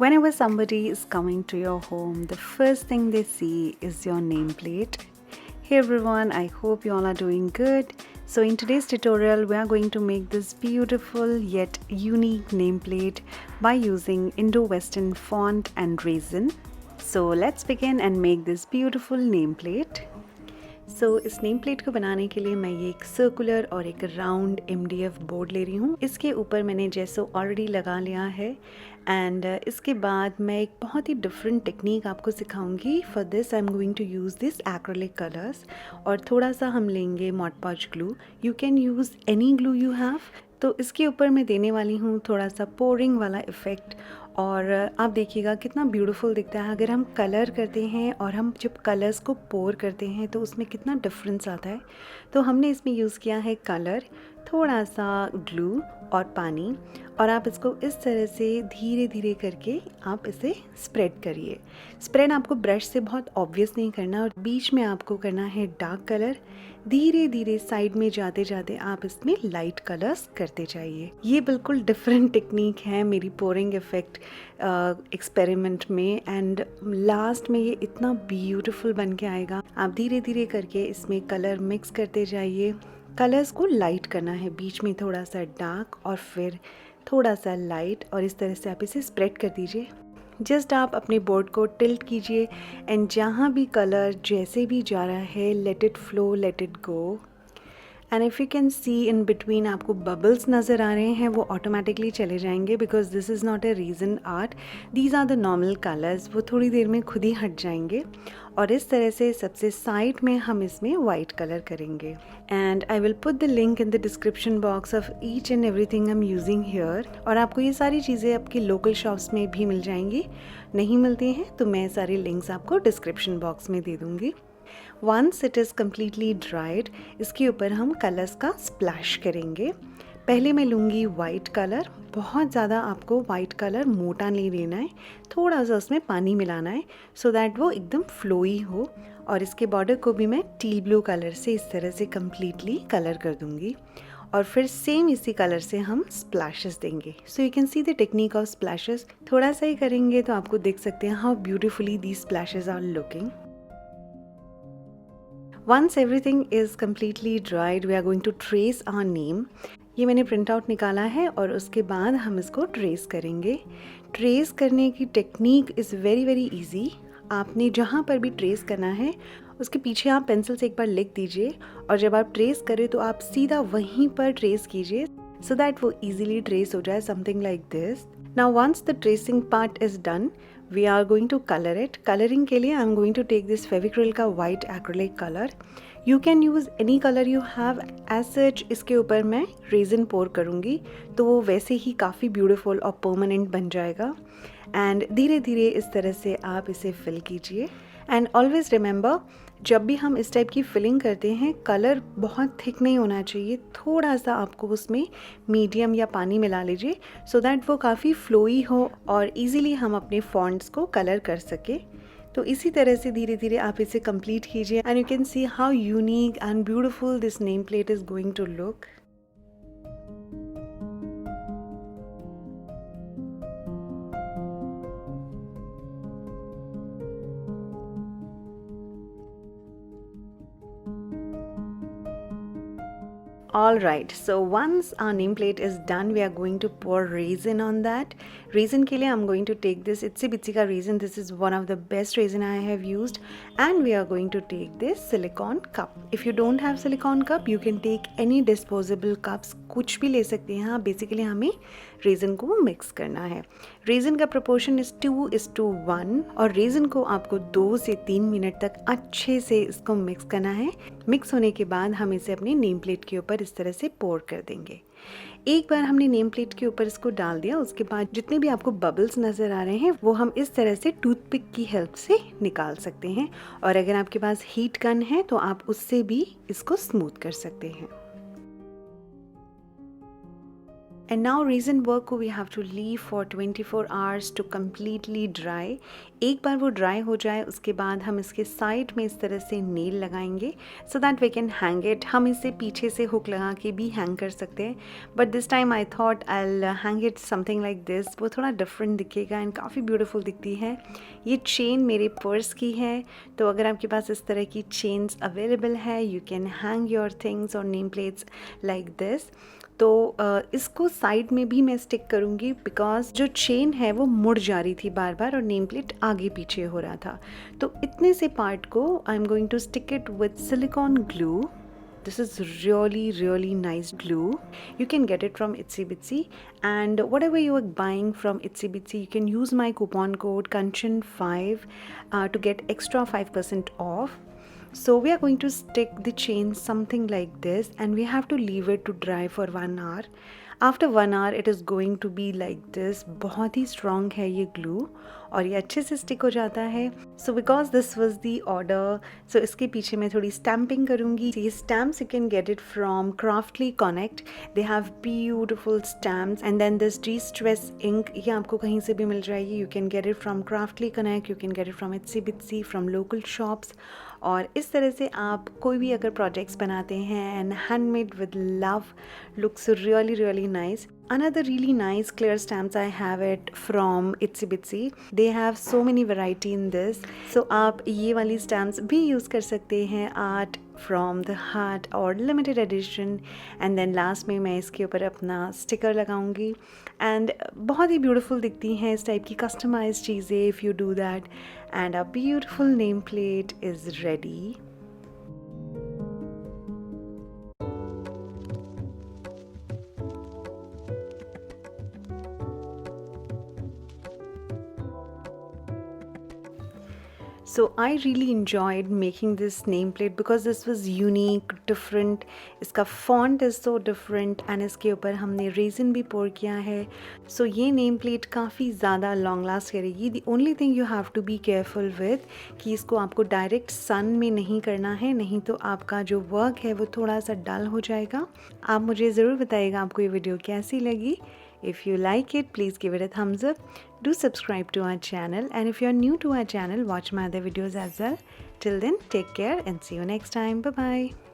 Whenever somebody is coming to your home, the first thing they see is your nameplate. Hey everyone, I hope you all are doing good. So in today's tutorial, we are going to make this beautiful yet unique nameplate by using Indo-Western font and resin. So let's begin and make this beautiful nameplate. सो इस name plate को बनाने के लिए मैं ये एक circular और एक राउंड MDF बोर्ड ले रही हूँ. इसके ऊपर मैंने जैसो ऑलरेडी लगा लिया है एंड इसके बाद मैं एक बहुत ही डिफरेंट टेक्निक आपको सिखाऊंगी. For this I am going to use this acrylic colours और थोड़ा सा हम लेंगे Mod Podge glue. You can use any glue you have. तो इसके ऊपर मैं देने वाली हूँ थोड़ा सा पोरिंग वाला इफ़ेक्ट और आप देखिएगा कितना ब्यूटीफुल दिखता है. अगर हम कलर करते हैं और हम जब कलर्स को पोर करते हैं तो उसमें कितना डिफरेंस आता है. तो हमने इसमें यूज़ किया है कलर, थोड़ा सा ग्लू और पानी और आप इसको इस तरह से धीरे धीरे करके आप इसे स्प्रेड करिए. स्प्रेड आपको ब्रश से बहुत ऑब्वियस नहीं करना और बीच में आपको करना है डार्क कलर. धीरे धीरे साइड में जाते जाते आप इसमें लाइट कलर्स करते जाइए. ये बिल्कुल डिफरेंट टेक्निक है मेरी पोरिंग इफ़ेक्ट एक्सपेरिमेंट में एंड लास्ट में ये इतना ब्यूटीफुल बन के आएगा. आप धीरे धीरे करके इसमें कलर मिक्स करते जाइए. कलर्स को लाइट करना है, बीच में थोड़ा सा डार्क और फिर थोड़ा सा लाइट और इस तरह से आप इसे स्प्रेड कर दीजिए. जस्ट आप अपने बोर्ड को टिल्ट कीजिए एंड जहाँ भी कलर जैसे भी जा रहा है let it flow, let it go. And if you can see in between आपको बबल्स नज़र आ रहे हैं वो ऑटोमेटिकली चले जाएंगे because this is not a resin art. These are the normal colours. वो थोड़ी देर में खुद ही हट जाएंगे और इस तरह से सबसे साइड में हम इसमें वाइट कलर करेंगे. And I will put the link in the description box of each and everything I am using here. और आपको ये सारी चीज़ें आपकी लोकल शॉप्स में भी मिल जाएंगी. नहीं मिलती हैं तो मैं सारे लिंक्स आपको डिस्क्रिप्शन बॉक्स में दे दूँगी. Once it is completely dried, इसके ऊपर हम कलर्स का स्प्लैश करेंगे. पहले मैं लूँगी वाइट कलर. बहुत ज़्यादा आपको वाइट कलर मोटा नहीं लेना है, थोड़ा सा उसमें पानी मिलाना है सो दैट वो एकदम फ्लोई हो. और इसके बॉर्डर को भी मैं टील ब्लू कलर से इस तरह से कम्प्लीटली कलर कर दूँगी और फिर सेम इसी कलर से हम स्प्लैशेस देंगे. So you can see the technique of splashes. थोड़ा सा ही करेंगे तो आपको देख सकते हैं how beautifully these splashes are looking. Once everything is completely dried, we are going to trace our name. ये मैंने प्रिंट आउट निकाला है और उसके बाद हम इसको ट्रेस करेंगे. ट्रेस करने की technique is very very easy. आपने जहाँ पर भी ट्रेस करना है उसके पीछे आप पेंसिल से एक बार लिख दीजिए और जब आप ट्रेस करें तो आप सीधा वहीं पर ट्रेस कीजिए so that वो easily ट्रेस हो जाए, something like this. Now once the tracing part is done, we are going to color it. Coloring के लिए I am going to take this Fevicryl का white acrylic color. You can use any color you have. As such इसके ऊपर मैं resin pour करूँगी तो वो वैसे ही काफ़ी beautiful और permanent बन जाएगा. And धीरे धीरे इस तरह से आप इसे fill कीजिए. And always remember, जब भी हम इस टाइप की फिलिंग करते हैं कलर बहुत थिक नहीं होना चाहिए. थोड़ा सा आपको उसमें मीडियम या पानी मिला लीजिए सो दैट वो काफ़ी फ्लोई हो और इजीली हम अपने फॉन्ट्स को कलर कर सके. तो इसी तरह से धीरे धीरे आप इसे कंप्लीट कीजिए and you can see how unique and beautiful this name plate is going to look. Alright, so once our nameplate is done, we are going to pour resin on that. Resin के लिए I'm going to take this itsy bitsy का resin. This is one of the best resin I have used, and we are going to take this silicone cup. If you don't have silicone cup, you can take any disposable cups. कुछ भी ले सकते हैं. हाँ, basically हमें resin को mix करना है. resin का proportion is 2:1 और resin को आपको 2 से 3 मिनट तक अच्छे से इसको mix करना है. मिक्स होने के बाद हम इसे अपने नेम प्लेट के ऊपर इस तरह से पोर कर देंगे. एक बार हमने नेम प्लेट के ऊपर इसको डाल दिया उसके बाद जितने भी आपको बबल्स नज़र आ रहे हैं वो हम इस तरह से टूथपिक की हेल्प से निकाल सकते हैं और अगर आपके पास हीट गन है तो आप उससे भी इसको स्मूथ कर सकते हैं. एंड नाउ रेजिन वर्क को we have to leave for 24 hours to completely dry. एक बार वो ड्राई हो जाए उसके बाद हम इसके साइड में इस तरह से नेल लगाएंगे so that we can hang it. हम इसे पीछे से हुक लगा के भी हैंग कर सकते हैं, but this time I thought I will hang it something like this. वो थोड़ा डिफरेंट दिखेगा एंड काफ़ी ब्यूटीफुल दिखती है। ये चेन मेरे पर्स की है, तो अगर आपके पास इस तरह की चेन्स अवेलेबल है you can hang your things और नेम प्लेट्स लाइक दिस। तो इसको साइड में भी मैं स्टिक करूँगी बिकॉज जो चेन है वो मुड़ जा रही थी बार बार और नेम प्लेट आगे पीछे हो रहा था। तो इतने से पार्ट को I am going to stick it with silicone glue. This is really nice glue. You can get it from Itsy Bitsy, and whatever you are buying from Itsy Bitsy, you can use my coupon code kanchan5 to get extra 5% off. So we are going to stick the chain something like this and we have to leave it to dry for 1 hour. After 1 hour it is going to be like this. बहुत ही strong है ये glue और ये अच्छे से stick हो जाता है। So because this was the order, so इसके पीछे मैं थोड़ी stamping करूँगी। ये stamps you can get it from Craftly Connect. They have beautiful stamps and then this de-stress ink ये आपको कहीं से भी मिल जाएगी। You can get it from Craftly Connect, you can get it from Itsy Bitsy, from local shops. और इस तरह से आप कोई भी अगर प्रोजेक्ट्स बनाते हैं and handmade with love looks really nice. Another really nice clear stamps I have it from Itsy Bitsy. They have so many variety in this. So आप ये वाली stamps भी use कर सकते हैं, art from the heart और limited edition. And then last में मैं इसके ऊपर अपना sticker लगाऊंगी and बहुत ही beautiful दिखती हैं इस टाइप की customized चीज़ें if you do that. And a beautiful nameplate is ready. So I really enjoyed making this nameplate because this was unique, different. इसका font is so different and इसके ऊपर हमने resin भी pour किया है। So ये nameplate काफ़ी ज़्यादा long last करेगी। The only thing you have to be careful with कि इसको आपको direct sun में नहीं करना है, नहीं तो आपका जो work है वो थोड़ा सा dull हो जाएगा। आप मुझे ज़रूर बताइएगा आपको ये वीडियो कैसी लगी। If you like it, please give it a thumbs up. Do subscribe to our channel, and if you're new to our channel, watch my other videos as well. Till then, take care and see you next time. Bye bye.